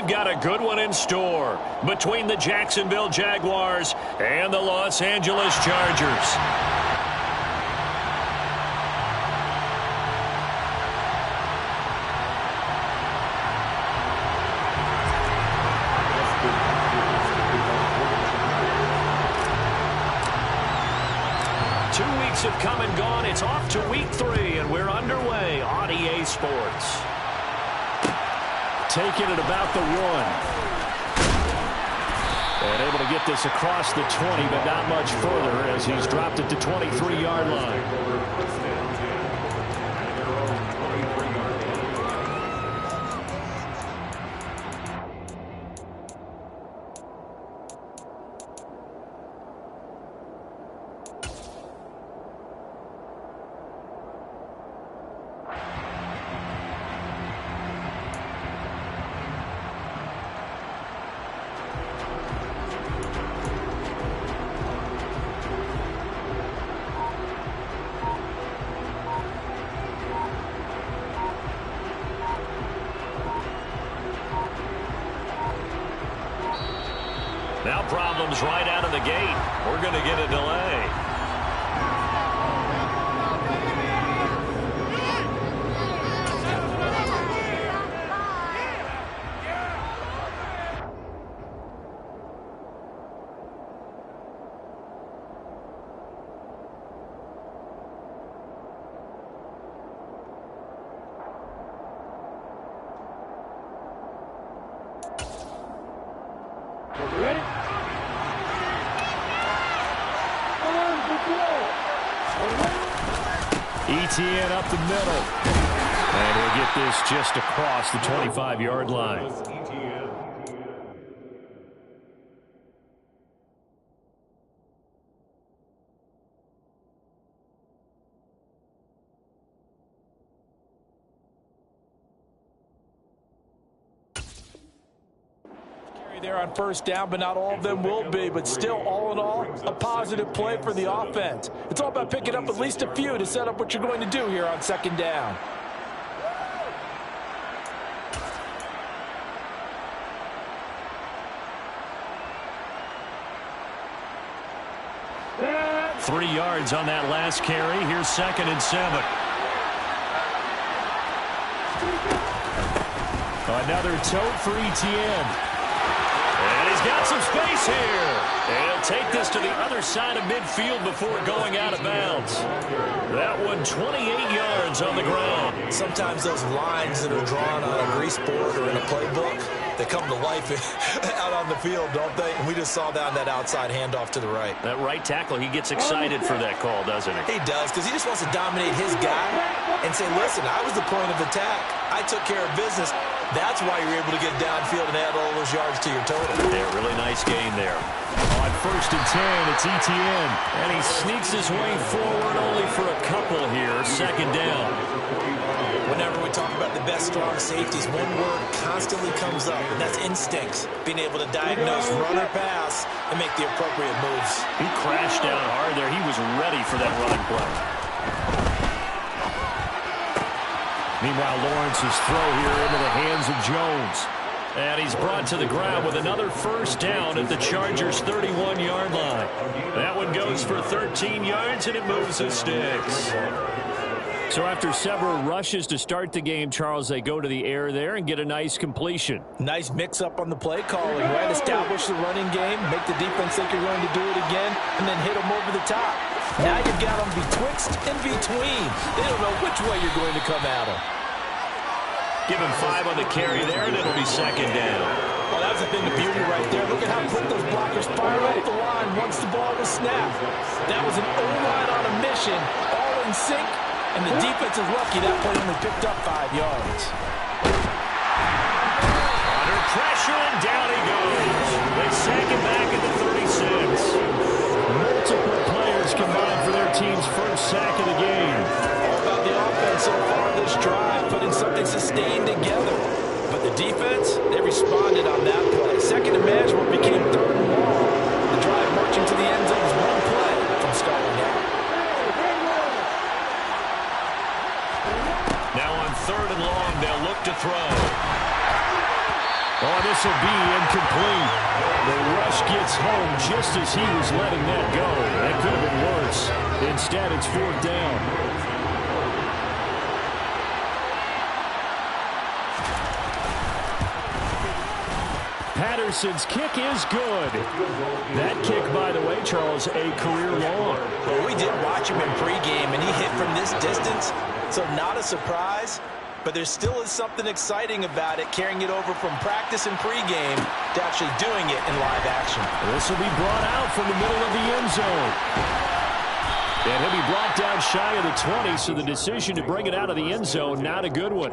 we've got a good one in store between the Jacksonville Jaguars and the Los Angeles Chargers. Have come and gone. It's off to week 3, and we're underway on EA Sports. Taking it about the 1. And able to get this across the 20, but not much further as he's dropped it to 23-yard line. Now problems right out of the gate. We're going to get a delay. Etienne up the middle. And he'll get this just across the 25-yard line. There on first down, but not all of them will be. But still, all in all, a positive play for the offense. It's all about picking up at least a few to set up what you're going to do here on second down. Yeah. 3 yards on that last carry. Here's 2nd and 7. Another tote for Etienne. And he's got some space here. And he'll take this to the other side of midfield before going out of bounds. That one 28 yards on the ground. Sometimes those lines that are drawn on a grease board or in a playbook, they come to life out on the field, don't they? And we just saw that outside handoff to the right. That right tackle, he gets excited for that call, doesn't he? He does, because he just wants to dominate his guy and say, listen, I was the point of attack. I took care of business. That's why you're able to get downfield and add all those yards to your total. Yeah, really nice game there. On 1st and 10, it's Etienne. And he sneaks his way forward only for a couple here. 2nd down. Whenever we talk about the best strong safeties, one word constantly comes up, and that's instincts. Being able to diagnose run or pass and make the appropriate moves. He crashed down hard there. He was ready for that running play. Meanwhile, Lawrence's throw here into the hands of Jones. And he's brought to the ground with another first down at the Chargers' 31-yard line. That one goes for 13 yards, and it moves the sticks. So after several rushes to start the game, Charles, they go to the air there and get a nice completion. Nice mix-up on the play calling, right? Establish the running game, make the defense think you're going to do it again, and then hit them over the top. Now you've got them betwixt and between. They don't know which way you're going to come at them. Give him 5 on the carry there, and it'll be 2nd down. Well, that's the thing, the beauty right there. Look at how quick those blockers fire off the line once the ball was snapped. That was an O-line on a mission, all in sync, and the defense is lucky that play only picked up 5 yards. Under pressure, and down he goes. They sack him back at the 36. Multiple players combined for their team's first sack of the game. All about the offense so far this drive, putting something sustained together. But the defense, they responded on that play. 2nd and management became 3rd and long. The drive marching to the end zone was one play from starting out. Now on 3rd and long, they'll look to throw. Oh, Oh, this will be incomplete. The rush gets home just as he was letting that go. That could have been worse. Instead, it's 4th down. Patterson's kick is good. That kick, by the way, Charles, a career long. Well, we did watch him in pregame, and he hit from this distance, so not a surprise. But there still is something exciting about it, carrying it over from practice and pregame to actually doing it in live action. This will be brought out from the middle of the end zone. And he'll be brought down shy of the 20, so the decision to bring it out of the end zone, not a good one.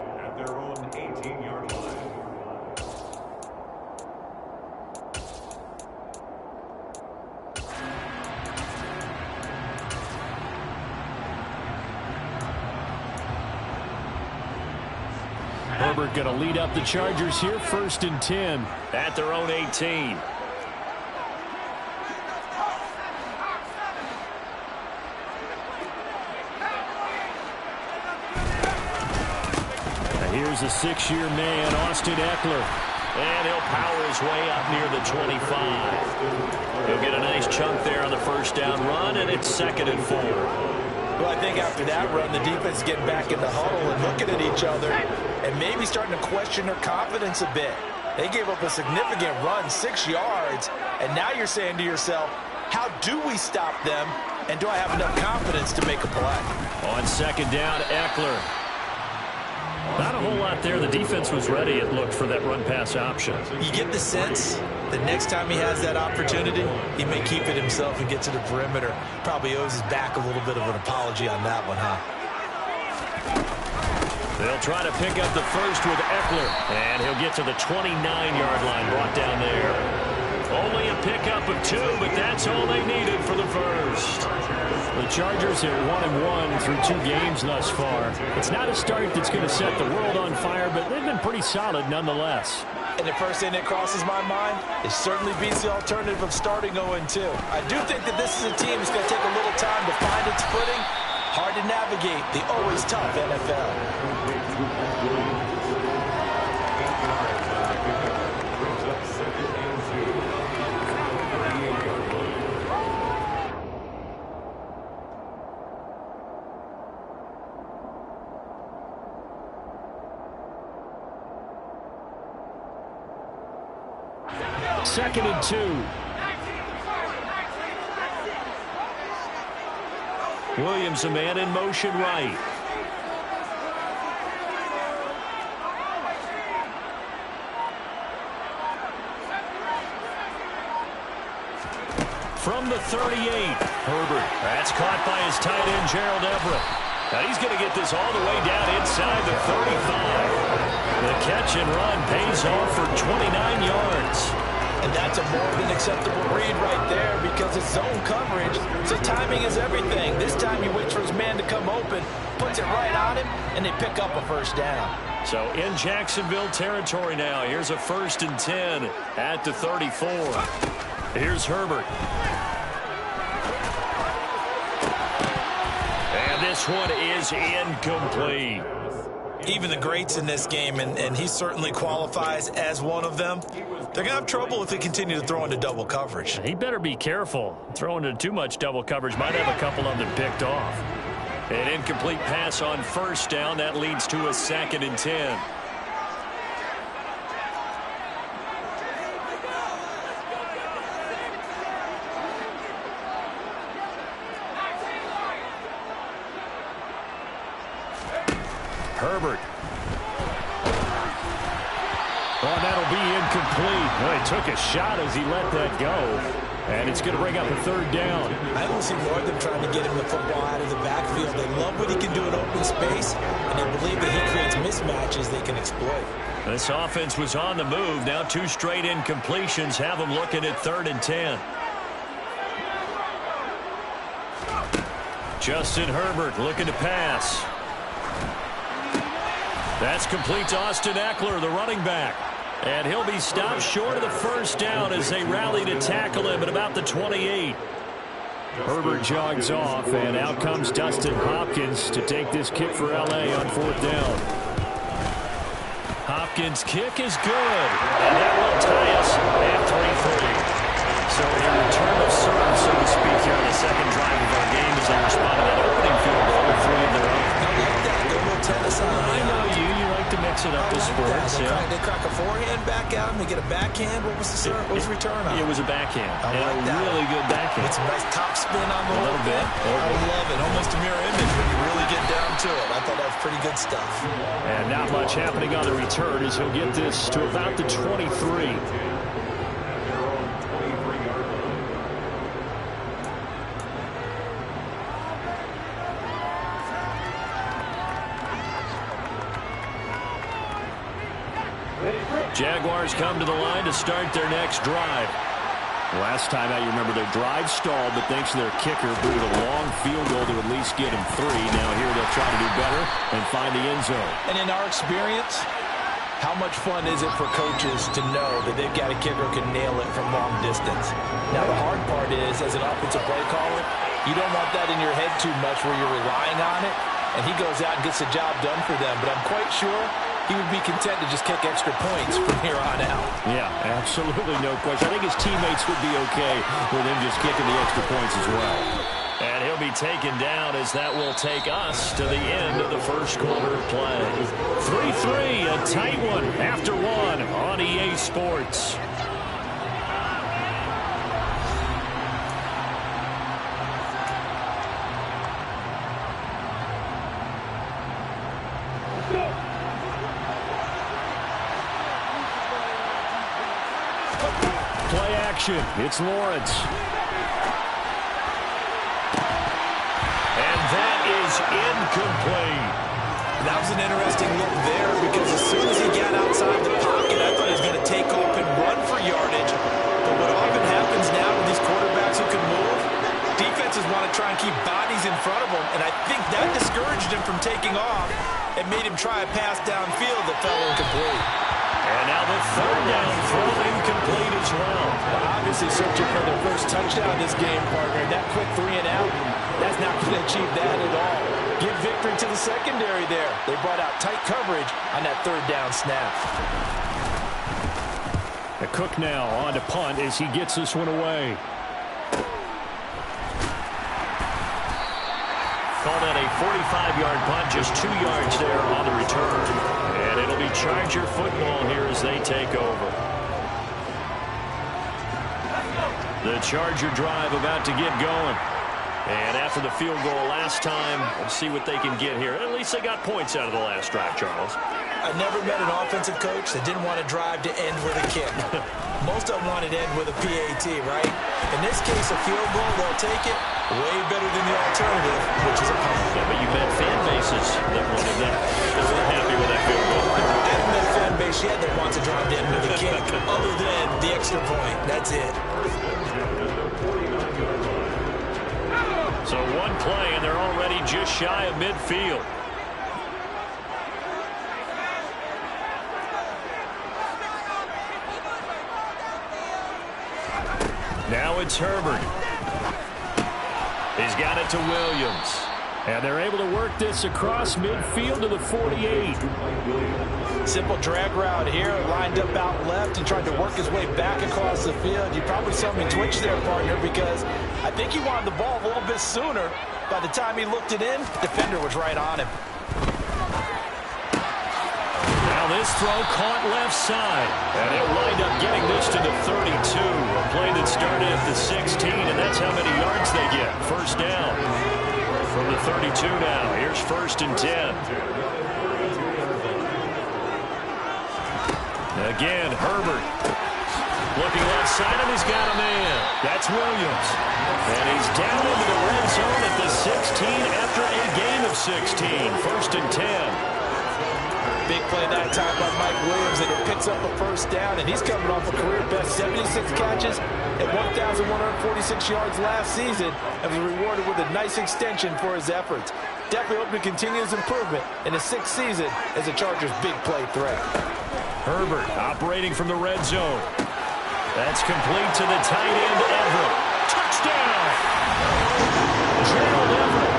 Herbert going to lead up the Chargers here, 1st and 10 at their own 18. Now here's a 6-year man, Austin Eckler. And he'll power his way up near the 25. He'll get a nice chunk there on the 1st down run, and it's 2nd and 4. Well, I think after that run, the defense getting back in the huddle and looking at each other and maybe starting to question their confidence a bit. They gave up a significant run, 6 yards, and now you're saying to yourself, how do we stop them, and do I have enough confidence to make a play? On 2nd down, Eckler. Not a whole lot there. The defense was ready, it looked, for that run-pass option. You get the sense that next time he has that opportunity, he may keep it himself and get to the perimeter. Probably owes his back a little bit of an apology on that one, huh? They'll try to pick up the first with Eckler, and he'll get to the 29-yard line, brought down there. Only a pickup of 2, but that's all they needed for the first. The Chargers are 1-1 through 2 games thus far. It's not a start that's going to set the world on fire, but they've been pretty solid nonetheless. And the first thing that crosses my mind, it certainly beats the alternative of starting 0-2. I do think that this is a team that's going to take a little time to find its footing. Hard to navigate the always tough NFL. Second and 2. Williams, a man in motion right. From the 38, Herbert. That's caught by his tight end, Gerald Everett. Now he's going to get this all the way down inside the 35. The catch and run pays off for 29 yards. And that's a more than acceptable read right there because it's zone coverage, so timing is everything. This time he waits for his man to come open, puts it right on him, and they pick up a first down. So in Jacksonville territory now. Here's a 1st and 10 at the 34. Here's Herbert. And this one is incomplete. Even the greats in this game, and he certainly qualifies as one of them, they're going to have trouble if they continue to throw into double coverage. He better be careful. Throwing into too much double coverage might have a couple of them picked off. An incomplete pass on 1st down. That leads to a 2nd and 10. Herbert. Oh, that'll be incomplete. Well, he took a shot as he let that go. And it's going to bring up a 3rd down. I don't see more of them trying to get him the football out of the backfield. They love what he can do in open space, and they believe that he creates mismatches they can exploit. This offense was on the move. Now 2 straight incompletions have them looking at 3rd and 10. Justin Herbert looking to pass. That's complete to Austin Eckler, the running back. And he'll be stopped short of the 1st down as they rally to tackle him at about the 28. Herbert jogs off, and out comes Dustin Hopkins to take this kick for L.A. on 4th down. Hopkins Hopkins' kick is good. And that will tie us at 3-3. So a return of serve, so to speak, here on the second drive of our game as they respond to that opening field goal with 3 of their own. I like that. Go a little tennis on. I know you like to mix it up with sports. They crack a forehand back out and they get a backhand. What was the serve? What was the return on? It was a backhand. I like that. Really good backhand. With some nice top spin on the a little bit. I love it. Almost a mirror image when you really get down to it. I thought that was pretty good stuff. And not much happening on the return as he'll get this to about the 23. Jaguars come to the line to start their next drive. Last time out, you remember their drive stalled, but thanks to their kicker, blew a long field goal to at least get him 3. Now here they'll try to do better and find the end zone. And in our experience, how much fun is it for coaches to know that they've got a kicker who can nail it from long distance? Now the hard part is, as an offensive play caller, you don't want that in your head too much where you're relying on it, and he goes out and gets the job done for them. But I'm quite sure he would be content to just kick extra points from here on out. Yeah, absolutely no question. I think his teammates would be okay with him just kicking the extra points as well. And he'll be taken down as that will take us to the end of the first quarter of play. 3-3, a tight one after 1 on EA Sports. Play action. It's Lawrence. And that is incomplete. That was an interesting look there because as soon as he got outside the pocket, I thought he was going to take off and run for yardage. But what often happens now with these quarterbacks who can move, defenses want to try and keep bodies in front of them, and I think that discouraged him from taking off and made him try a pass downfield that fell incomplete. And now the third down throw incomplete as well. Obviously searching for their first touchdown this game, partner. That quick 3 and out, that's not going to achieve that at all. Give victory to the secondary there. They brought out tight coverage on that third down snap. The Cook now on to punt as he gets this one away. Call that a 45-yard punt, just 2 yards there on the return. And it'll be Charger football here as they take over. The Charger drive about to get going. And after the field goal last time, we'll see what they can get here. At least they got points out of the last drive, Charles. I never met an offensive coach that didn't want a drive to end with a kick. Most of them wanted to end with a PAT, right? In this case, a field goal, they'll take it. Way better than the alternative, which is a punt. Yeah, but you've had fan bases that wanted that. They weren't happy with that field goal. I haven't met a fan base yet that wants a drive to end with a kick, other than the extra point. That's it. So one play, and they're already just shy of midfield. Now it's Herbert. He's got it to Williams. And they're able to work this across midfield to the 48. Simple drag route here, lined up out left and tried to work his way back across the field. You probably saw me twitch there, partner, because I think he wanted the ball a little bit sooner. By the time he looked it in, defender was right on him. Now this throw caught left side. And it wind up getting this to the 32. A play that started at the 16, and that's how many yards they get. First down from the 32 now. Here's 1st and 10. Again, Herbert. Looking left side, and he's got a man. That's Williams. And he's down into the red zone at the 16 after a gain of 16. 1st and 10. Big play that time by Mike Williams, and it picks up a first down, and he's coming off a career-best 76 catches at 1,146 yards last season and was rewarded with a nice extension for his efforts. Definitely hope to continue his improvement in his 6th season as a Chargers' big play threat. Herbert operating from the red zone. That's complete to the tight end, Everett. Touchdown! Gerald Everett,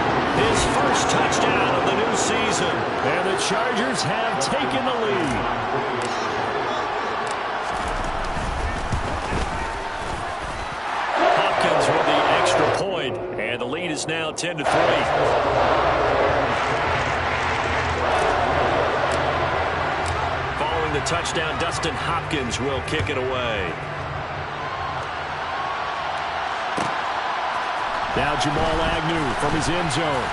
his first touchdown of the new season. And the Chargers have taken the lead. Hopkins with the extra point, and the lead is now 10-3. Following the touchdown, Dustin Hopkins will kick it away. Now Jamal Agnew from his end zone.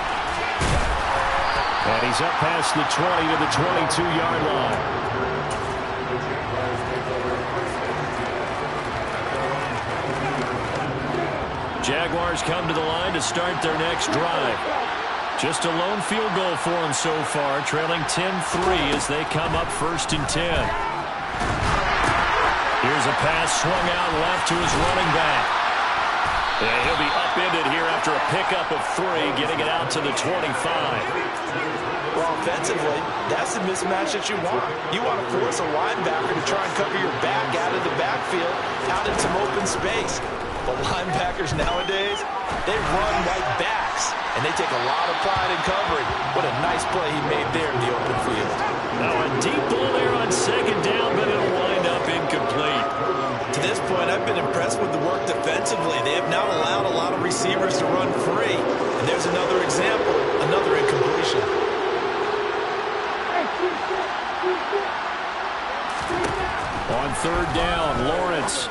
And he's up past the 20 to the 22-yard line. Jaguars come to the line to start their next drive. Just a lone field goal for them so far, trailing 10-3 as they come up 1st and 10. Here's a pass swung out left to his running back. And he'll be upended here after a pickup of 3, getting it out to the 25. Well, offensively, that's the mismatch that you want. You want to force a linebacker to try and cover your back out of the backfield, out in some open space. But linebackers nowadays, they run like backs, and they take a lot of pride in covering. What a nice play he made there in the open field. Now a deep ball there on 2nd down, but it'll wind up incomplete. To this point, I've been impressed with the work defensively. They have not allowed a lot of receivers to run free. And there's another example, another incompletion. On 3rd down, Lawrence.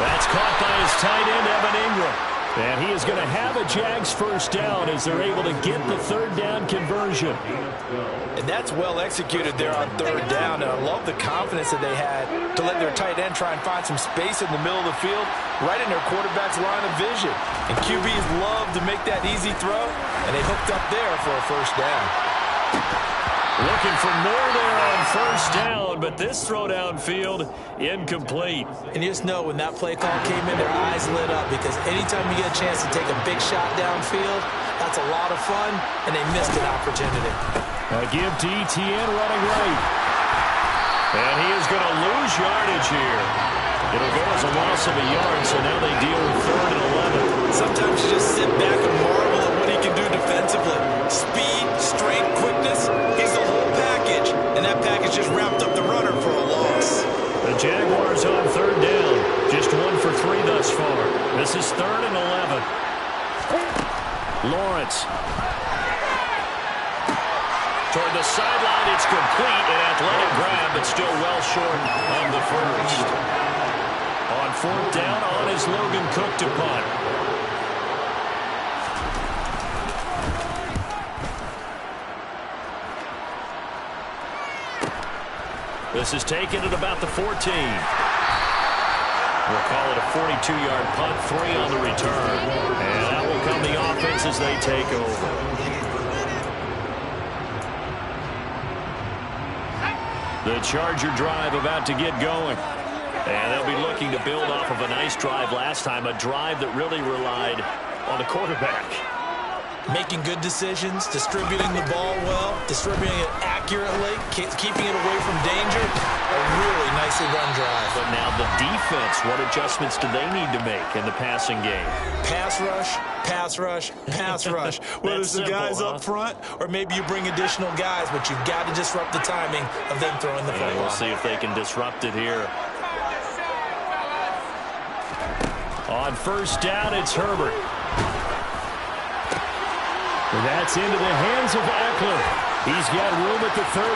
That's caught by his tight end, Evan Ingram. And he is going to have a Jags first down as they're able to get the 3rd down conversion. And that's well executed there on 3rd down. And I love the confidence that they had to let their tight end try and find some space in the middle of the field, right in their quarterback's line of vision. And QBs love to make that easy throw, and they hooked up there for a first down. Looking for more there on 1st down, but this throw downfield incomplete. And you just know when that play call came in, their eyes lit up, because anytime you get a chance to take a big shot downfield, that's a lot of fun, and they missed an opportunity. A give to Etienne running right. And he is going to lose yardage here. It'll go as a loss of a yard, so now they deal with 3rd and 11. Sometimes you just sit back and marvel at what he can do defensively. Speed, strength, quickness, he's the whole package. And that package just wrapped up the runner for a loss. The Jaguars on 3rd down. Just 1 for 3 thus far. This is 3rd and 11. Lawrence. Toward the sideline, it's complete. An athletic grab, but still well short of the first. On 4th down, on is Logan Cook to punt. This is taken at about the 14. We'll call it a 42-yard punt, 3 on the return. And that will come the offense as they take over. The Charger drive about to get going. And they'll be looking to build off of a nice drive last time, a drive that really relied on the quarterback. Making good decisions, distributing the ball well, distributing it accurately, keeping it away from danger. A really nicely run drive. But now the defense, what adjustments do they need to make in the passing game? Pass rush, pass rush, pass rush. Whether it's the guys up front or maybe you bring additional guys, but you've got to disrupt the timing of them throwing the football. We'll see if they can disrupt it here. On 1st down, it's Herbert. That's into the hands of Eckler. He's got room at the 30.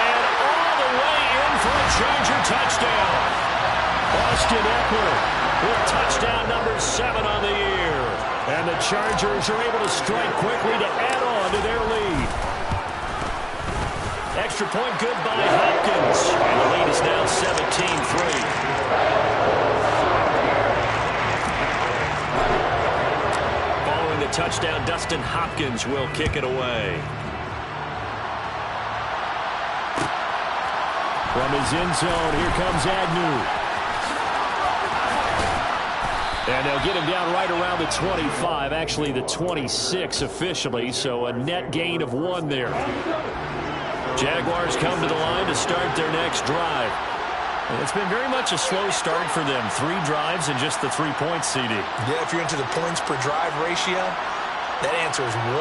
And all the way in for a Charger touchdown. Austin Eckler with touchdown number 7 on the year. And the Chargers are able to strike quickly to add on to their lead. Extra point good by Hopkins. And the lead is now 17-3. Touchdown, Dustin Hopkins will kick it away. From his end zone, here comes Agnew. And they'll get him down right around the 25, actually the 26 officially, so a net gain of 1 there. Jaguars come to the line to start their next drive. It's been very much a slow start for them. 3 drives and just the 3 points, CD. Yeah, if you're into the points per drive ratio, that answer is 1.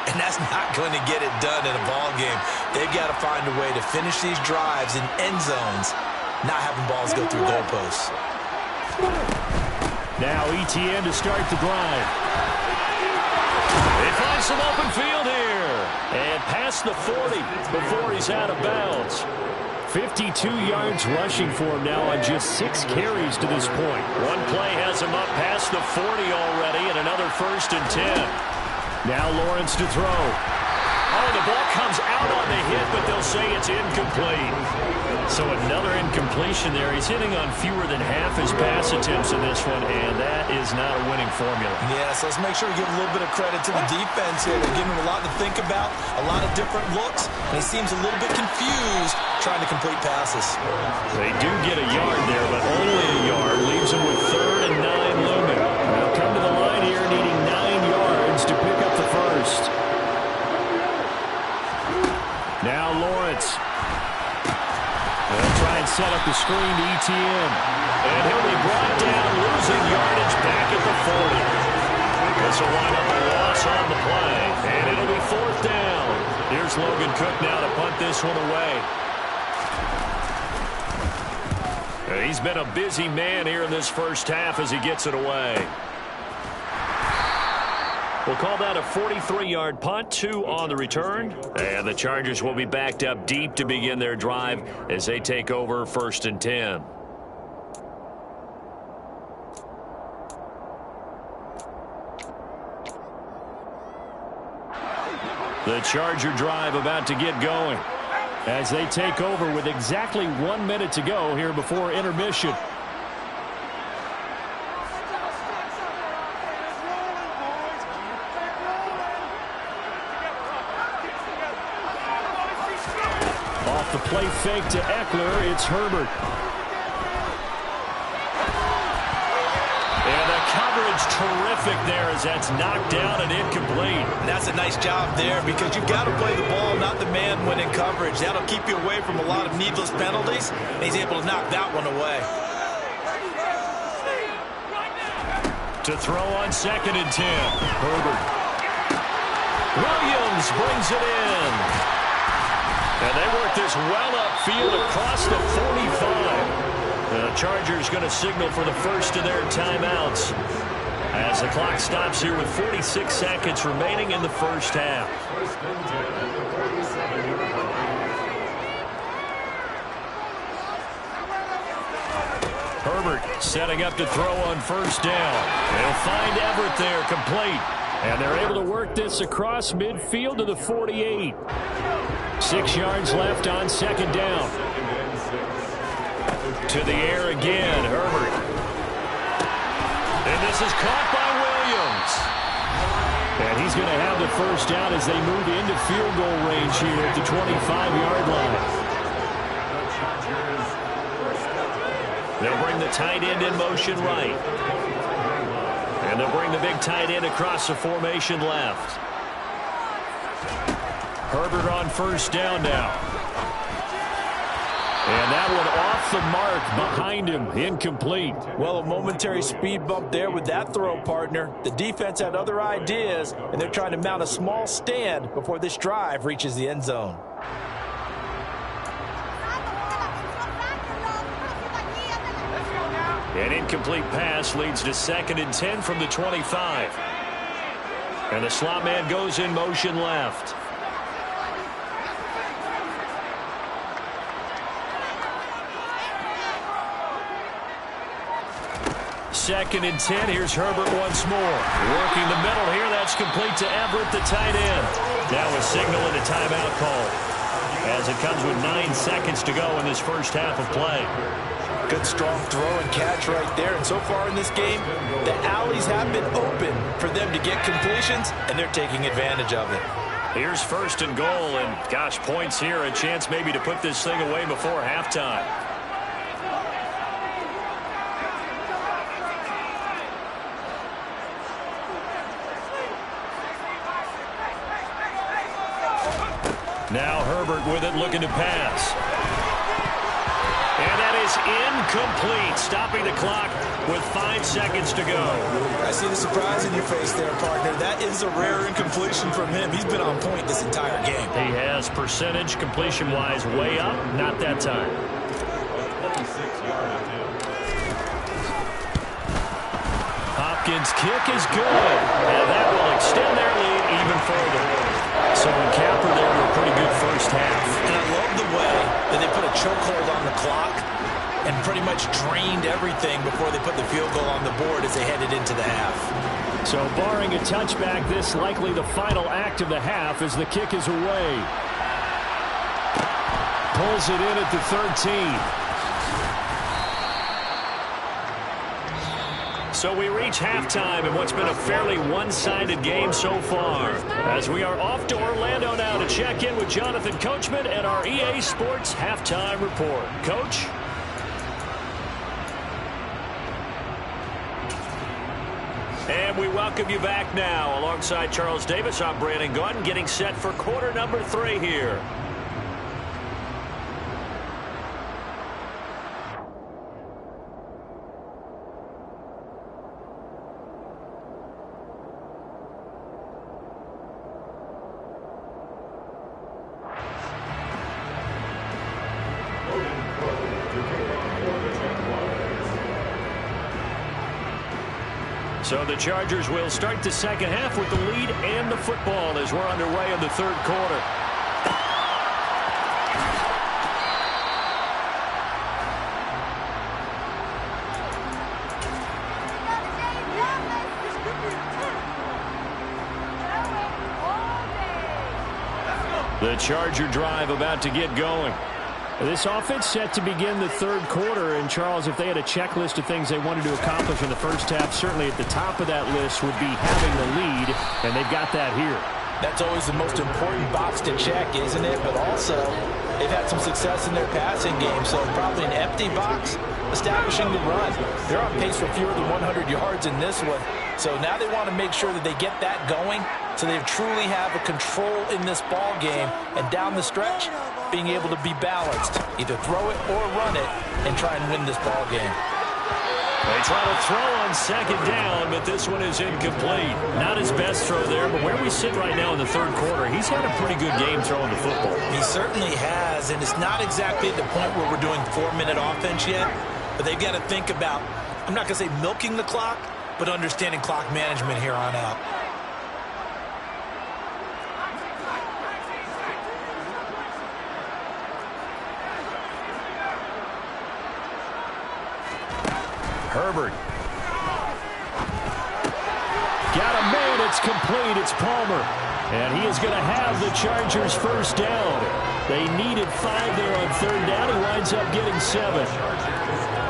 And that's not going to get it done in a ball game. They've got to find a way to finish these drives in end zones, not having balls go through goalposts. Now ETN to start the drive. They find some open field here. And past the 40 before he's out of bounds. 52 yards rushing for him now on just 6 carries to this point. One play has him up past the 40 already, and another 1st and 10. Now Lawrence to throw. Oh, the ball comes out on the hit, but they'll say it's incomplete. So another incompletion there. He's hitting on fewer than half his pass attempts in this one, and that is not a winning formula. Yeah, so let's make sure we give a little bit of credit to the defense here. They're giving him a lot to think about, a lot of different looks, and he seems a little bit confused trying to complete passes. They do get a yard there, but only a yard. Leaves him with 3rd and 9 looming. They'll come to the line here needing 9 yards to pick up the first. Now Lawrence. They'll try and set up the screen to ETN. And he'll be brought down, losing yardage back at the 40. This will wind up a loss on the play. And it'll be 4th down. Here's Logan Cook now to punt this one away. And he's been a busy man here in this first half as he gets it away. We'll call that a 43-yard punt, 2 on the return. And the Chargers will be backed up deep to begin their drive as they take over 1st and 10. The Charger drive about to get going as they take over with exactly 1 minute to go here before intermission. The play fake to Eckler. It's Herbert. And the coverage terrific there as that's knocked down and incomplete. And that's a nice job there because you've got to play the ball, not the man when in coverage. That'll keep you away from a lot of needless penalties. And he's able to knock that one away. To throw on 2nd and 10. Herbert. Williams brings it in. And they work this well upfield across the 45. The Chargers going to signal for the first of their timeouts as the clock stops here with 46 seconds remaining in the first half. Herbert setting up to throw on 1st down. They'll find Everett there, complete. And they're able to work this across midfield to the 48. 6 yards left on 2nd down. To the air again, Herbert. And this is caught by Williams. And he's going to have the 1st down as they move into field goal range here at the 25-yard line. They'll bring the tight end in motion right. And they'll bring the big tight end across the formation left. Herbert on 1st down now. And that one off the mark behind him, incomplete. Well, a momentary speed bump there with that throw, partner. The defense had other ideas, and they're trying to mount a small stand before this drive reaches the end zone. An incomplete pass leads to 2nd and 10 from the 25. And the slot man goes in motion left. Second and 10. Here's Herbert once more. Working the middle here. That's complete to Everett, the tight end. Now a signal and a timeout call as it comes with 9 seconds to go in this first half of play. Good strong throw and catch right there. And so far in this game, the alleys have been open for them to get completions, and they're taking advantage of it. Here's 1st and goal, and gosh, points here. A chance maybe to put this thing away before halftime. Now Herbert with it, looking to pass. And that is is incomplete, stopping the clock with 5 seconds to go. I see the surprise in your face there, partner. That is a rare incompletion from him. He's been on point this entire game. He has percentage completion-wise way up, not that time. Hopkins' kick is good, and that will extend their lead even further. So in Capper there, a pretty good first half. And I love the way that they put a chokehold on the clock and pretty much drained everything before they put the field goal on the board as they headed into the half. So barring a touchback, this likely the final act of the half as the kick is away. Pulls it in at the 13. So we reach halftime in what's been a fairly one-sided game so far. As we are off to Orlando now to check in with Jonathan Coachman and our EA Sports Halftime Report. Coach? And we welcome you back now. Alongside Charles Davis, I'm Brandon Gaudin, getting set for quarter number 3 here. So the Chargers will start the second half with the lead and the football as we're underway in the third quarter. The Charger drive about to get going. This offense set to begin the third quarter, and Charles, if they had a checklist of things they wanted to accomplish in the first half, certainly at the top of that list would be having the lead, and they've got that here. That's always the most important box to check, isn't it? But also, they've had some success in their passing game, so probably an empty box, establishing the run. They're on pace for fewer than 100 yards in this one, so now they want to make sure that they get that going so they truly have a control in this ball game, and down the stretch, being able to be balanced, either throw it or run it, and try and win this ball game. They try to throw on second down, but this one is incomplete. Not his best throw there, but where we sit right now in the third quarter, he's had a pretty good game throwing the football. He certainly has, and it's not exactly at the point where we're doing 4-minute offense yet, but they've got to think about, I'm not going to say milking the clock, but understanding clock management here on out. Herbert. Got a man, it's complete, it's Palmer. And he is going to have the Chargers first down. They needed 5 there on third down. He winds up getting 7.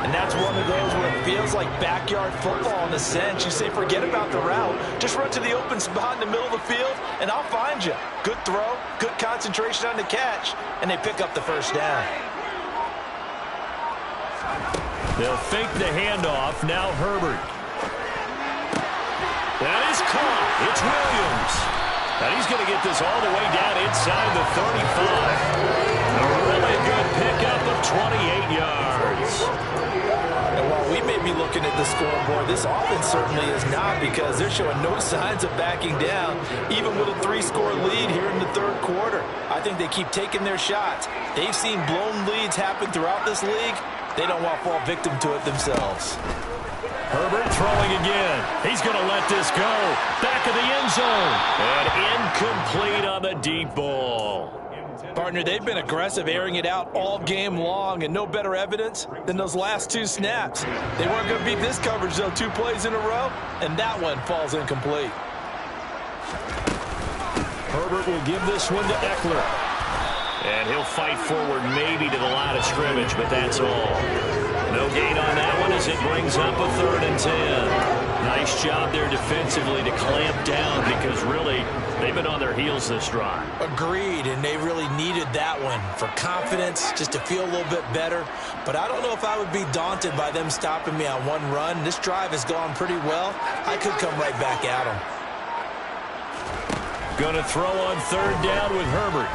And that's one of those where it feels like backyard football in a sense. You say forget about the route. Just run to the open spot in the middle of the field, and I'll find you. Good throw, good concentration on the catch, and they pick up the first down. They'll fake the handoff. Now Herbert. That is caught. It's Williams. And he's going to get this all the way down inside the 35. A really good pickup of 28 yards. And while we may be looking at the scoreboard, this offense certainly is not, because they're showing no signs of backing down, even with a 3-score lead here in the third quarter. I think they keep taking their shots. They've seen blown leads happen throughout this league. They don't want to fall victim to it themselves. Herbert throwing again. He's going to let this go. Back of the end zone. And incomplete on the deep ball. Partner, they've been aggressive, airing it out all game long, and no better evidence than those last 2 snaps. They weren't going to beat this coverage, though, 2 plays in a row, and that one falls incomplete. Herbert will give this one to Eckler. And he'll fight forward maybe to the line of scrimmage, but that's all. No gain on that one as it brings up a 3rd and 10. Nice job there defensively to clamp down, because really they've been on their heels this drive. Agreed, and they really needed that one for confidence, just to feel a little bit better. But I don't know if I would be daunted by them stopping me on one run. This drive has gone pretty well. I could come right back at them. Going to throw on third down with Herbert.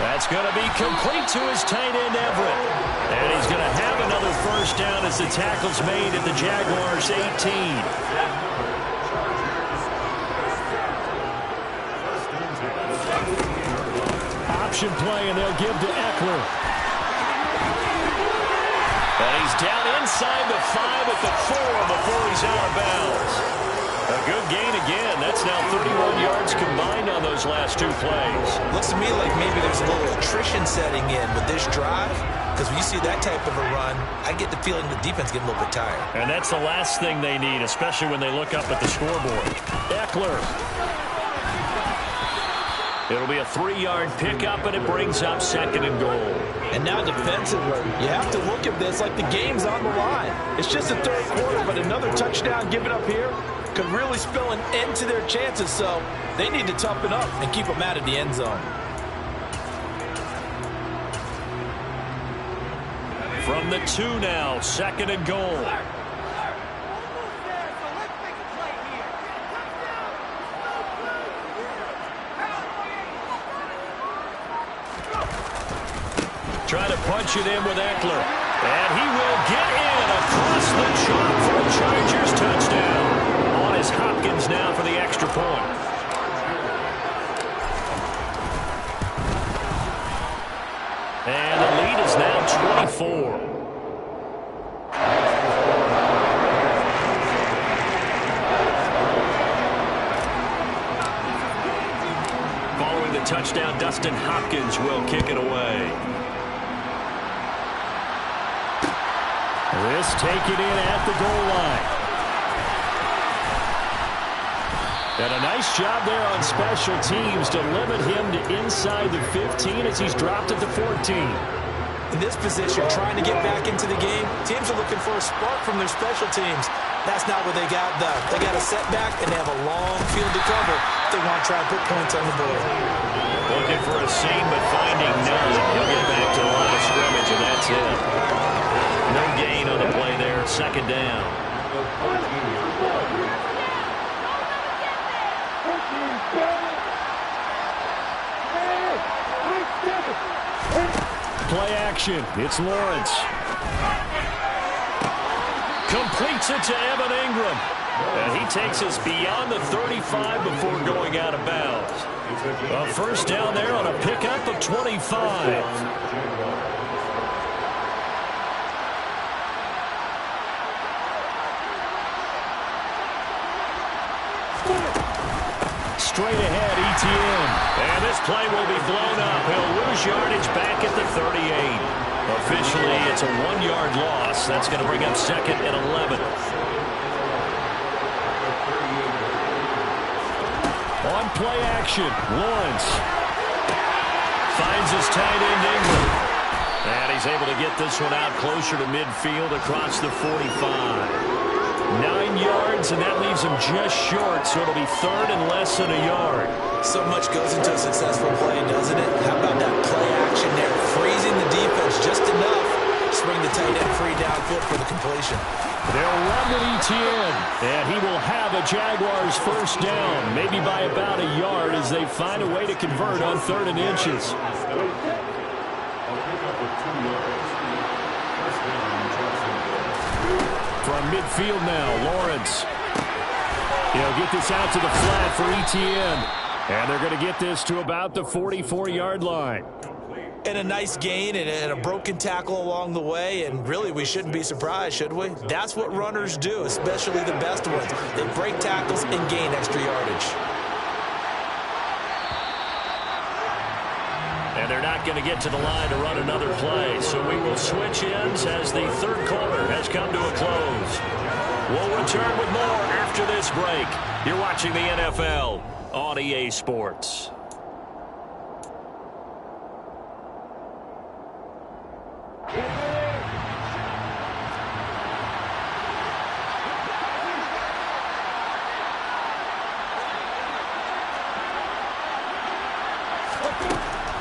That's going to be complete to his tight end, Everett. And he's going to have another first down as the tackle's made at the Jaguars' 18. Option play, and they'll give to Eckler. And he's down inside the 5 at the 4 before he's out of bounds. A good gain again. That's now 31 yards combined on those last 2 plays. Looks to me like maybe there's a little attrition setting in with this drive, because when you see that type of a run, I get the feeling the defense getting a little bit tired. And that's the last thing they need, especially when they look up at the scoreboard. Eckler. It'll be a 3-yard pickup, and it brings up 2nd and goal. And now defensively, you have to look at this like the game's on the line. It's just the 3rd quarter, but another touchdown given up here could really spell an end to their chances, so they need to toughen up and keep them out of the end zone. From the 2 now, 2nd and goal. Try to punch it in with Eckler. And he will get in across the chalk for a Chargers touchdown. On is Hopkins now for the extra point. And the lead is now 24. Following the touchdown, Dustin Hopkins will kick it away. This taken in at the goal line. And a nice job there on special teams to limit him to inside the 15 as he's dropped it to 14. In this position, trying to get back into the game, teams are looking for a spark from their special teams. That's not what they got done. They got a setback, and they have a long field to cover if they want to try and put points on the board. Looking for a seam, but finding none. He'll get back to the line of scrimmage, and that's it. No gain on the play there, 2nd down. Play action. It's Lawrence. Completes it to Evan Ingram. And he takes us beyond the 35 before going out of bounds. A first down there on a pickup of 25. Straight ahead, Etienne. And this play will be blown up. He'll lose yardage back at the 38. Officially, it's a 1-yard loss. That's going to bring up 2nd and 11. On play action, Lawrence finds his tight end Ingram. And he's able to get this one out closer to midfield across the 45. 9 yards, and that leaves him just short, so it'll be 3rd and less than a yard. So much goes into a successful play, doesn't it? How about that play action there? Freezing the defense just enough to bring the tight end free downfield for the completion. They'll run with Etienne, and he will have a Jaguars first down, maybe by about a yard as they find a way to convert on 3rd and inches. From midfield now, Lawrence. He'll get this out to the flat for Etienne. And they're going to get this to about the 44-yard line. And a nice gain and a broken tackle along the way. And really, we shouldn't be surprised, should we? That's what runners do, especially the best ones. They break tackles and gain extra yardage. And they're not going to get to the line to run another play. So we will switch ends as the 3rd quarter has come to a close. We'll return with more after this break. You're watching the NFL on EA Sports.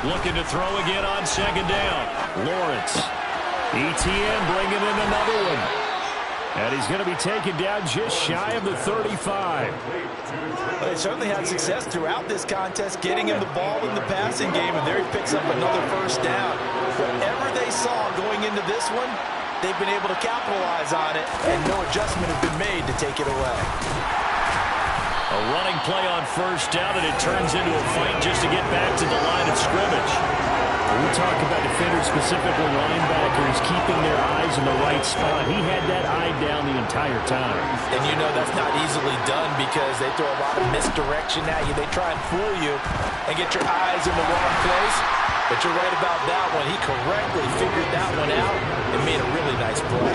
Looking to throw again on 2nd down. Lawrence. Etienne bringing in another one. And he's going to be taken down just shy of the 35. They certainly had success throughout this contest, getting him the ball in the passing game, and there he picks up another first down. Whatever they saw going into this one, they've been able to capitalize on it, and no adjustment has been made to take it away. A running play on first down, and it turns into a fight just to get back to the line of scrimmage. We talk about defenders, specifically linebackers, keeping their eyes in the right spot. He had that eye down the entire time. And you know that's not easily done because they throw a lot of misdirection at you. They try and fool you and get your eyes in the wrong place. But you're right about that one. He correctly figured that one out and made a really nice play.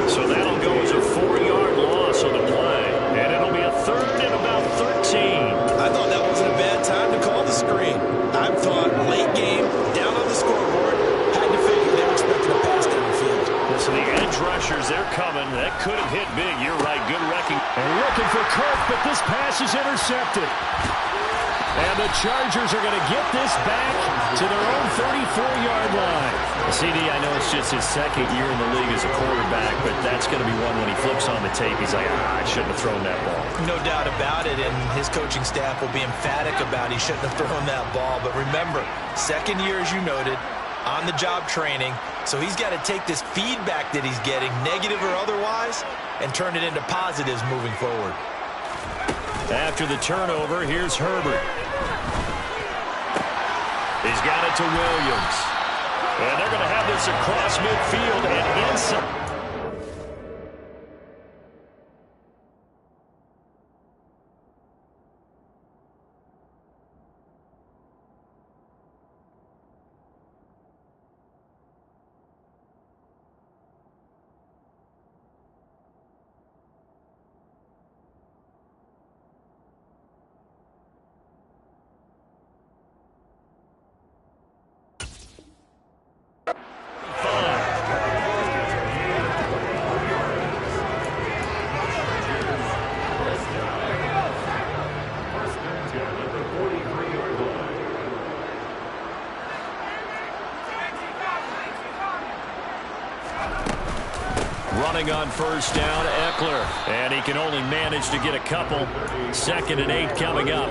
So that'll go as a 4-yard loss on the play. And it'll be a third and about 13. I thought that wasn't a bad time to call the screen. I thought late game, down on the scoreboard, had to figure they were expecting a pass down the field. Listen, the edge rushers, they're coming. That could have hit big. You're right. Good wrecking. And looking for Kirk, but this pass is intercepted. And the Chargers are going to get this back to their own 34-yard line. CD, I know it's just his second year in the league as a quarterback, but that's going to be one when he flips on the tape, he's like, I shouldn't have thrown that ball. No doubt about it, and his coaching staff will be emphatic about he shouldn't have thrown that ball. But remember, second year, as you noted, on-the-job training, so he's got to take this feedback that he's getting, negative or otherwise, and turn it into positives moving forward. After the turnover, here's Herbert. He's got it to Williams. And they're going to have this across midfield and inside. Running on first down, Eckler. And he can only manage to get a couple. 2nd and 8 coming up.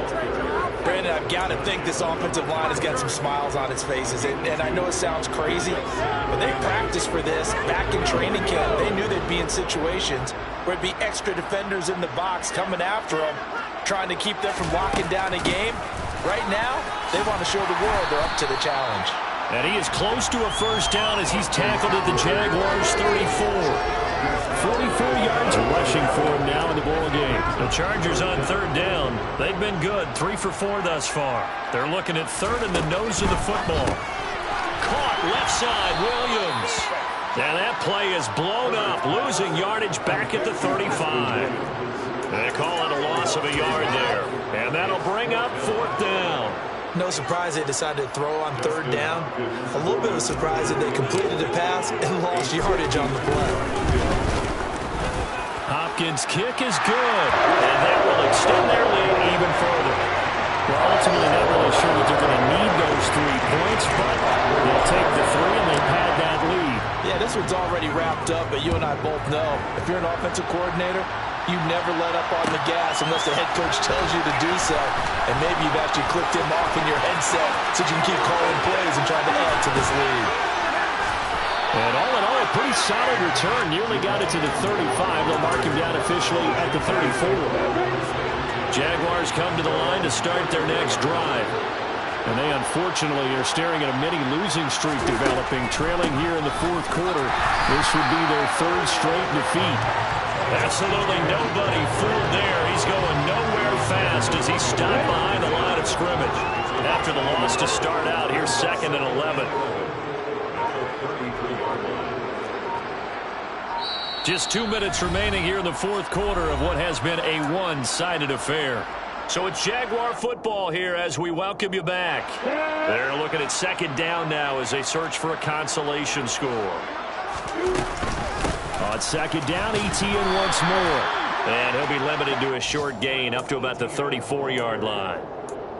Brandon, I've got to think this offensive line has got some smiles on its faces. And I know it sounds crazy, but they practiced for this back in training camp. They knew they'd be in situations where it'd be extra defenders in the box coming after them, trying to keep them from locking down a game. Right now, they want to show the world they're up to the challenge. And he is close to a first down as he's tackled at the Jaguars' 34. 44 yards rushing for him now in the ball game. The Chargers on 3rd down. They've been good, 3 for 4 thus far. They're looking at 3rd in the nose of the football. Caught left side, Williams. And that play is blown up, losing yardage back at the 35. They call it a loss of a yard there. And that'll bring up 4th down. No surprise they decided to throw on 3rd down. A little bit of a surprise that they completed the pass and lost yardage on the play. Hopkins' kick is good, and that will extend their lead even further. We're ultimately not really sure that they're going to need those 3 points, but they'll take the 3 and they'll pad that lead. Yeah, this one's already wrapped up, but you and I both know if you're an offensive coordinator, you never let up on the gas unless the head coach tells you to do so. And maybe you've actually clicked him off in your headset so you can keep calling plays and trying to add to this lead. And all in all, a pretty solid return. Nearly got it to the 35. They'll mark him down officially at the 34. Jaguars come to the line to start their next drive. And they unfortunately are staring at a mini losing streak developing, trailing here in the 4th quarter. This would be their 3rd straight defeat. Absolutely nobody fooled there. He's going nowhere fast as he stopped behind the line of scrimmage. After the loss to start out, here's 2nd and 11. Just 2 minutes remaining here in the 4th quarter of what has been a one-sided affair. So it's Jaguar football here as we welcome you back. They're looking at 2nd down now as they search for a consolation score. On 2nd down, Etienne once more. And he'll be limited to a short gain up to about the 34-yard line.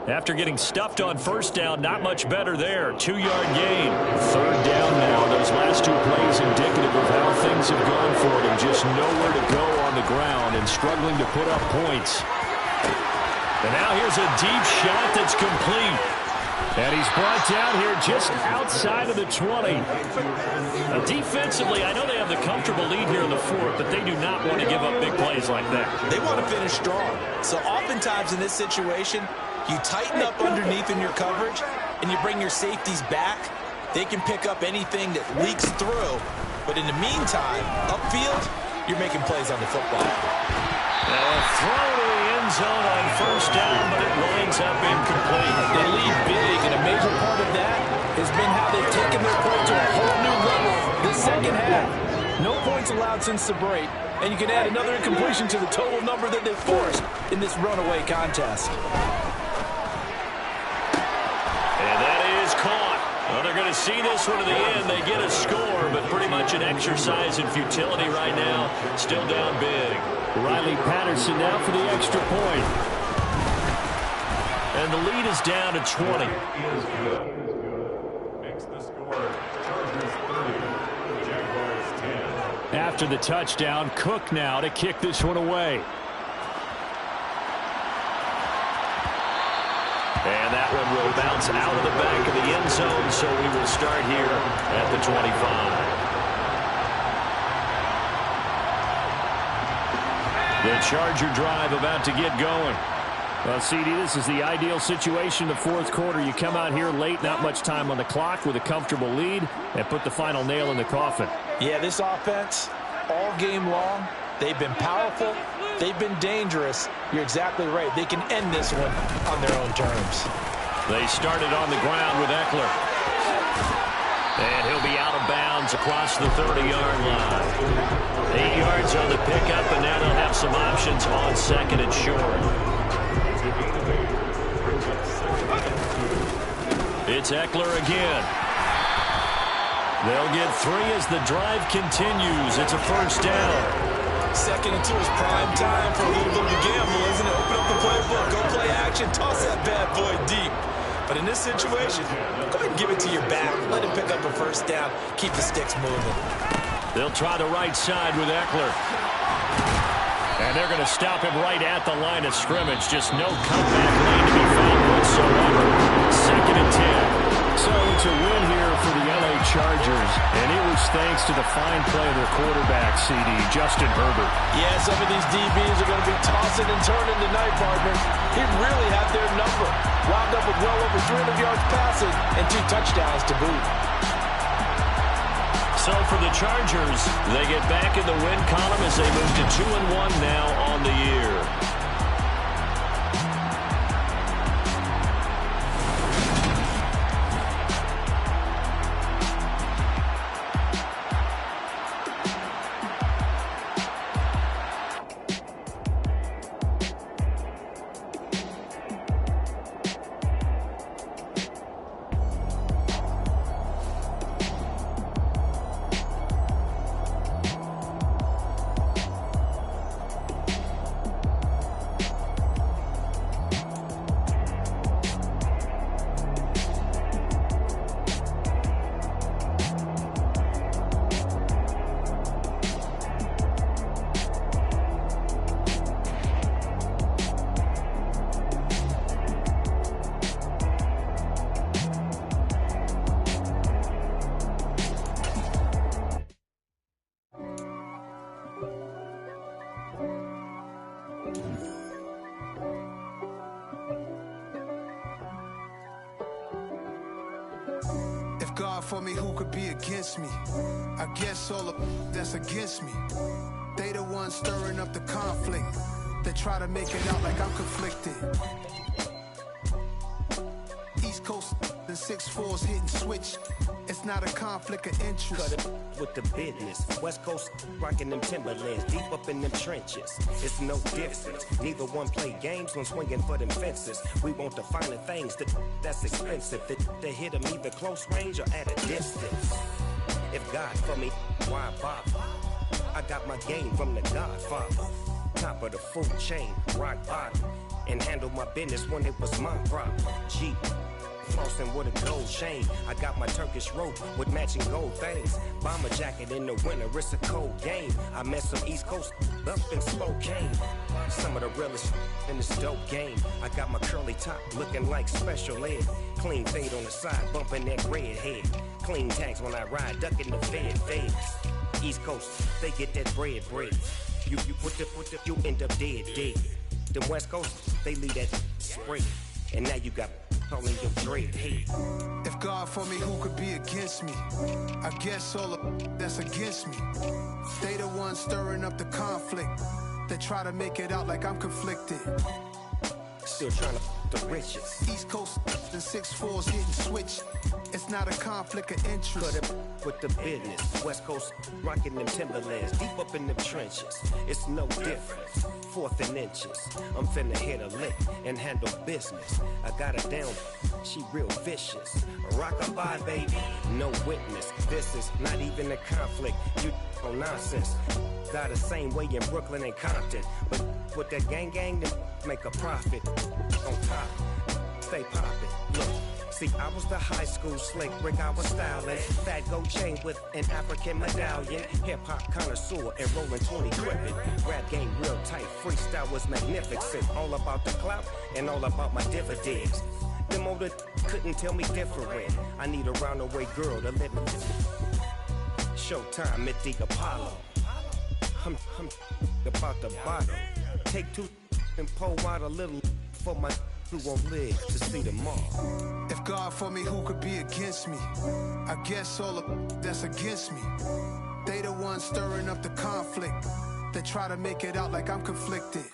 After getting stuffed on first down, not much better there. 2-yard gain. 3rd down now. Those last 2 plays indicative of how things things have gone for them. Just nowhere to go on the ground and struggling to put up points. And now here's a deep shot that's complete. And he's brought down here just outside of the 20. Now, defensively, I know they have the comfortable lead here in the fourth, but they do not want to give up big plays like that. They want to finish strong. So oftentimes in this situation, you tighten up underneath in your coverage, and you bring your safeties back. They can pick up anything that leaks through. But in the meantime, upfield, you're making plays on the football. Throw to the end zone on first down, but it winds up incomplete. They lead big, and a major part of that has been how they've taken their play to a whole new level this second half. No points allowed since the break, and you can add another incompletion to the total number that they've forced in this runaway contest. And that is caught. Well, they're going to see this one to the end. They get a score, but pretty much an exercise in futility right now. Still down big. Riley Patterson now for the extra point. And the lead is down to 20. Makes the score Chargers 30, Jaguars 10. After the touchdown, Cook now to kick this one away. And that one will bounce out of the back of the end zone, so we will start here at the 25. The Charger drive about to get going. Well, CD, this is the ideal situation in the fourth quarter. You come out here late, not much time on the clock with a comfortable lead, and put the final nail in the coffin. Yeah, this offense, all game long, they've been powerful, they've been dangerous. You're exactly right. They can end this one on their own terms. They started on the ground with Eckler. And he'll be out of bounds across the 30-yard line. 8 yards on the pickup, and now they'll have some options on second and short. It's Eckler again. They'll get 3 as the drive continues. It's a first down. Second and 2 is prime time for a little bit of a gamble, isn't it? Open up the playbook, go play action, toss that bad boy deep. But in this situation, go ahead and give it to your back. Let him pick up a first down. Keep the sticks moving. They'll try the right side with Eckler. And they're going to stop him right at the line of scrimmage. Just no comeback lane to be found whatsoever. Second and 10. So it's a win here for the LA Chargers. And it was thanks to the fine play of their quarterback, CD, Justin Herbert. Yeah, some of these DBs are going to be tossing and turning tonight, partner. He really had their number. Wound up with well over 300 yards passing and 2 touchdowns to boot. So for the Chargers, they get back in the win column as they move to 2-1 now on the year. God for me, who could be against me? I guess all of that's against me. They the ones stirring up the conflict. They try to make it out like I'm conflicted. East Coast and 6'4's hitting switch. It's not a conflict of interest. Cut it with the business. West Coast rocking them Timberlands, deep up in them trenches. It's no difference. Neither one play games when swinging for them fences. We want the finer things that's expensive. That hit them either close range or at a distance. If God for me, why bother? I got my game from the Godfather. Top of the food chain, rock bottom. And handle my business when it was my problem. G. flossing with a gold chain. I got my Turkish rope with matching gold things. Bomber jacket in the winter, it's a cold game. I met some East Coast up in Spokane. Some of the realest in this dope game. I got my curly top looking like special ed. Clean fade on the side, bumping that red head. Clean tags when I ride, ducking the feds. East Coast, they get that bread. You you end up dead. Them West Coast, they leave that spray. And now you got calling your dread head. If God for me, who could be against me? I guess all of that's against me. They the ones stirring up the conflict. They try to make it out like I'm conflicted. Still trying to the riches. East Coast and 6'4's getting switched. It's not a conflict of interest. Cut it with the business. West Coast rocking them Timberlands, deep up in them trenches. It's no difference. 4th and inches. I'm finna hit a lick and handle business. I got her down. She real vicious. Rock-a-bye, baby. No witness. This is not even a conflict. You on nonsense. Got the same way in Brooklyn and Compton. But with that gang, then make a profit. On top, stay poppin'. Look, see, I was the high school slick brick I was styling. Fat gold chain with an African medallion. Hip-hop connoisseur and rolling 20 crippin'. Rap game real tight, freestyle was magnificent. All about the clout and all about my dividends. Them older couldn't tell me different. I need a roundaway girl to let me. Showtime at the Apollo. I'm about the bottom. Take 2 and pour out a little for my who won't live to see tomorrow. If God for me, who could be against me? I guess all of that's against me. They the ones stirring up the conflict. They try to make it out like I'm conflicted.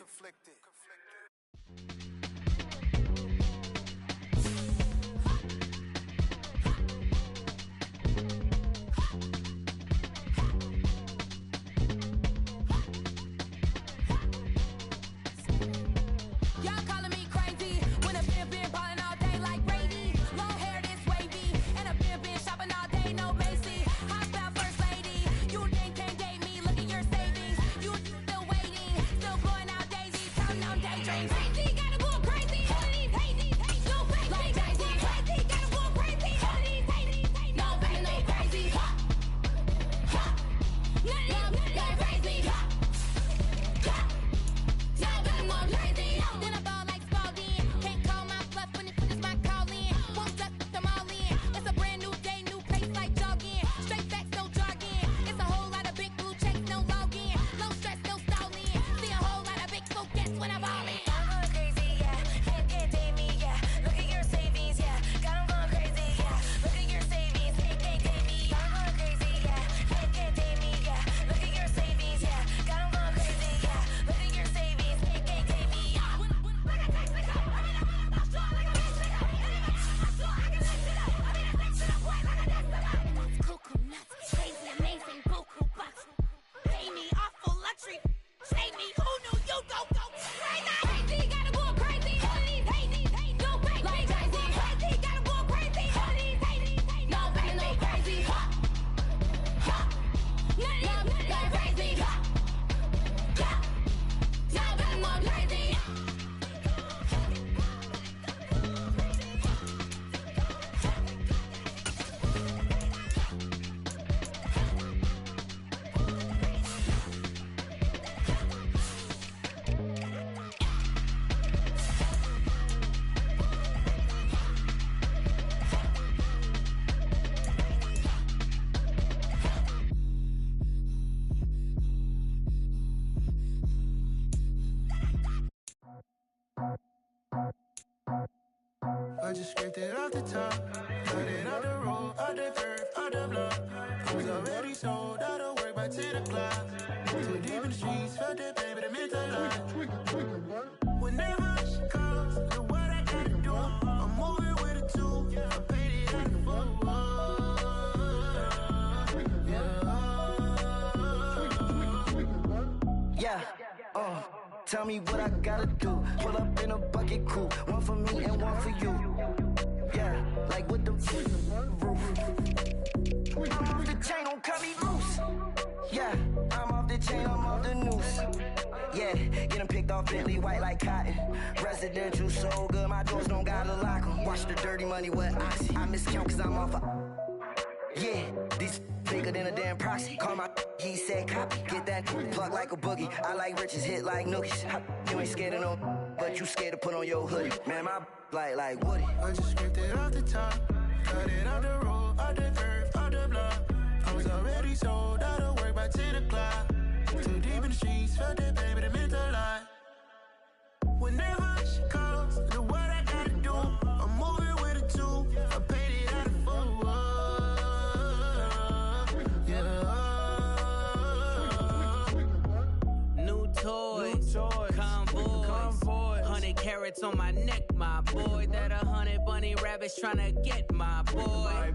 I just scraped it off the top, cut it off the road, off the curve, off the block. Was already sold, out of work by 10 o'clock. Too deep in the streets, felt that baby, that meant a lot. Whenever she calls, know what I gotta do. I'm moving with a two, I paid it out the full. Yeah, tell me what I gotta do. Pull up in a bucket coupe, one for me and one for you. Yeah, like with the roof. I'm off the chain, don't cut me loose. Yeah, I'm off the chain, I'm off the noose. Yeah, get them picked off Bentley white like cotton. Residential so good, my doors don't gotta lock 'em. Watch the dirty money with Oxy. I miscount cause I'm off a... Yeah, these bigger than a damn proxy. Call my he said copy. Get that plug like a boogie. I like riches, hit like nookies. You ain't scared of no, but you scared to put on your hoodie. Man, my like Woody. I just scraped it off the top, cut it out the road, out the curve, out the block. I was already sold out of work by 10 o'clock. Too deep in the streets, felt that baby, that meant a lot. Whenever she calls, do what I gotta do. I'm moving with a two, I paid it out of full. New toys, convoys, 100 carats on my neck, my boy. That 100 bunny rabbits tryna get my boy.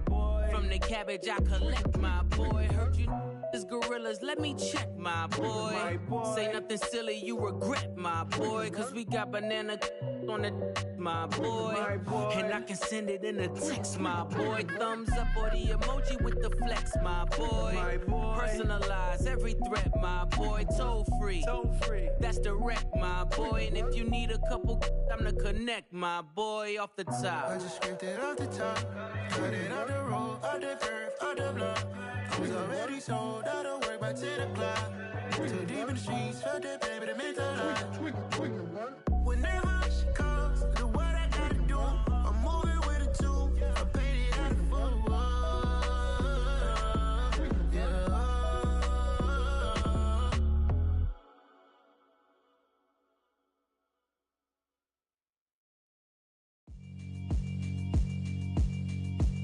From the cabbage I collect, my boy. Heard you is gorillas, let me check, my boy. Say nothing silly, you regret, my boy. Cause we got banana on the my boy. And I can send it in a text, my boy. Thumbs up or the emoji with the flex, my boy. Personalize every threat, my boy. Toll free, that's direct, my boy. And if you need a couple, I'm to connect, my boy, off the top. I just scraped it off the top, cut it out the road, out the curve, out the block. I was already sold out of work by 10 o'clock. Too deep in the streets, felt that baby, that meant a lot. Whenever she calls, do what I gotta do. I'm moving with a two, I paid it out of full.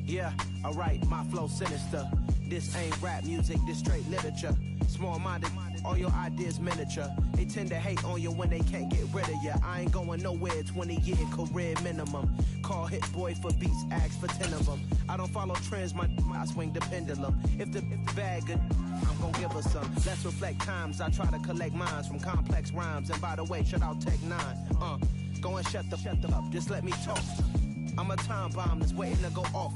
Yeah, alright, my flow sinister. This ain't rap music, this straight literature. Small-minded, all your ideas miniature. They tend to hate on you when they can't get rid of you. I ain't going nowhere, 20-year career minimum. Call Hit Boy for beats, ask for 10 of them. I don't follow trends, I swing the pendulum. If the bag good, I'm gon' give her some. Let's reflect times, I try to collect minds from complex rhymes. And by the way, shout out Tech 9. Go and shut the up, just let me talk. I'm a time bomb that's waiting to go off.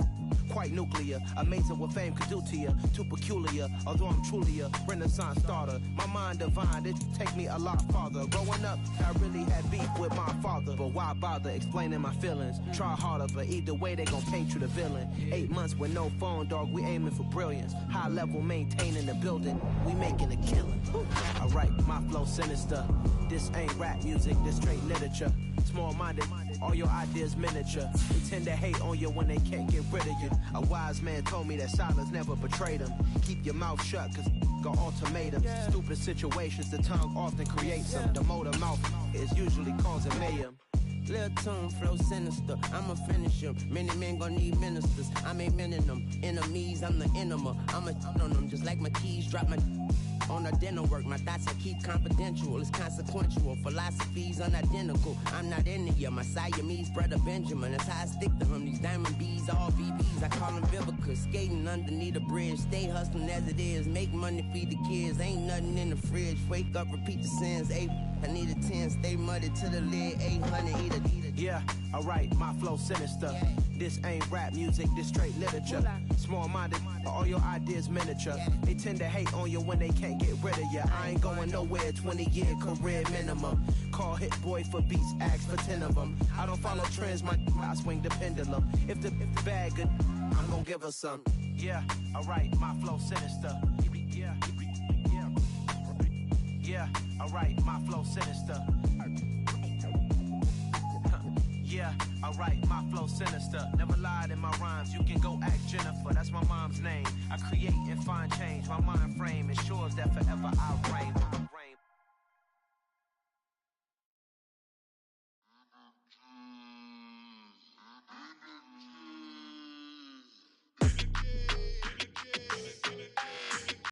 Quite nuclear, amazing what fame could do to you. Too peculiar, although I'm truly a renaissance starter. My mind divine, it take me a lot farther. Growing up, I really had beef with my father. But why bother explaining my feelings? Try harder, but either way they gon' paint you the villain. 8 months with no phone, dog, we aiming for brilliance. High level maintaining the building, we making a killing. Alright, my flow sinister. This ain't rap music, this straight literature. Small-minded, all your ideas miniature. They tend to hate on you when they can't get rid of you. A wise man told me that silence never betrayed him. Keep your mouth shut, cause got ultimatums. Stupid situations, the tongue often creates them. The motor mouth is usually causing mayhem. Lil' tune, flow sinister, I'ma finish him. Many men gon' need ministers, I'm aiming them. Enemies, I'm the enema. I'ma on them, just like my keys, drop my on the dental work. My thoughts I keep confidential, it's consequential. Philosophies unidentical, I'm not in it yet. My Siamese brother Benjamin, that's how I stick to him. These diamond bees, all VBs, I call them Vivica. Skating underneath the bridge, stay hustling as it is. Make money, feed the kids, ain't nothing in the fridge. Wake up, repeat the sins, I need a 10, stay muddy to the lid, 800, eat a. Yeah, alright, my flow sinister. This ain't rap music, this straight literature. Small-minded, all your ideas miniature. They tend to hate on you when they can't get rid of you. I ain't going nowhere, 20-year career minimum. Call Hit Boy for beats, ask for 10 of them. I don't follow trends, I swing the pendulum. If the bag good, I'm gon' give her some. Yeah, alright, my flow sinister. Yeah, alright, my flow sinister. Yeah, alright, my flow sinister. Never lied in my rhymes, you can go ask Jennifer, that's my mom's name. I create and find change, my mind frame ensures that forever I reign.